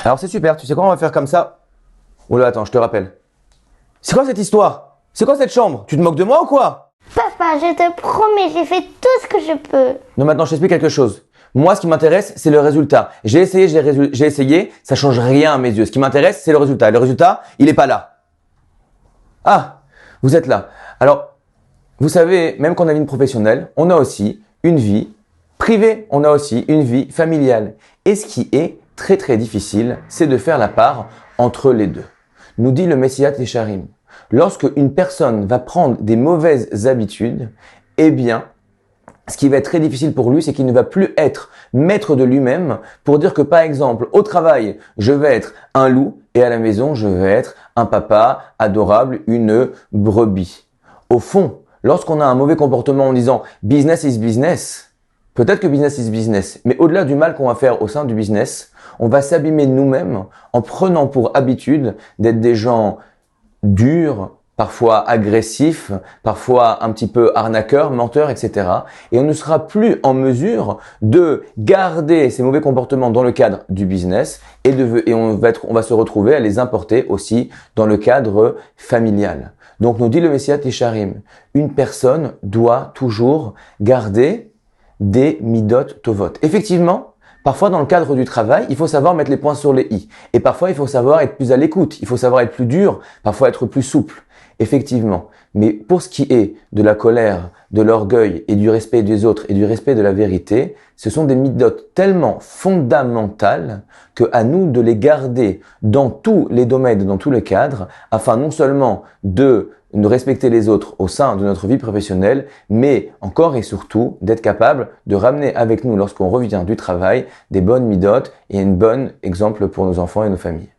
Alors c'est super, tu sais quoi, on va faire comme ça. Oh là, attends, je te rappelle. C'est quoi cette histoire? C'est quoi cette chambre? Tu te moques de moi ou quoi? Papa, je te promets, j'ai fait tout ce que je peux. Non, maintenant je t'explique quelque chose. Moi, ce qui m'intéresse, c'est le résultat. J'ai essayé, ça change rien à mes yeux. Ce qui m'intéresse, c'est le résultat. Et le résultat, il est pas là. Ah, vous êtes là. Alors, vous savez, même quand on a une vie professionnelle, on a aussi une vie privée, on a aussi une vie familiale. Et ce qui est très très difficile, c'est de faire la part entre les deux. Nous dit le Messiat Yesharim. Lorsque une personne va prendre des mauvaises habitudes, eh bien, ce qui va être très difficile pour lui, c'est qu'il ne va plus être maître de lui-même pour dire que, par exemple, au travail, je vais être un loup et à la maison, je vais être un papa adorable, une brebis. Au fond, lorsqu'on a un mauvais comportement en disant « business is business », peut-être que business is business, mais au-delà du mal qu'on va faire au sein du business, on va s'abîmer nous-mêmes en prenant pour habitude d'être des gens durs, parfois agressifs, parfois un petit peu arnaqueurs, menteurs, etc. Et on ne sera plus en mesure de garder ces mauvais comportements dans le cadre du business et on va se retrouver à les importer aussi dans le cadre familial. Donc nous dit le Messiat Yesharim, une personne doit toujours garder des midot tovot. Effectivement, parfois dans le cadre du travail, il faut savoir mettre les points sur les i. Et parfois, il faut savoir être plus à l'écoute, il faut savoir être plus dur, parfois être plus souple. Effectivement. Mais pour ce qui est de la colère, de l'orgueil et du respect des autres et du respect de la vérité, ce sont des midot tellement fondamentales que à nous de les garder dans tous les domaines, dans tous les cadres, afin non seulement de respecter les autres au sein de notre vie professionnelle, mais encore et surtout d'être capable de ramener avec nous, lorsqu'on revient du travail, des bonnes midot et un bon exemple pour nos enfants et nos familles.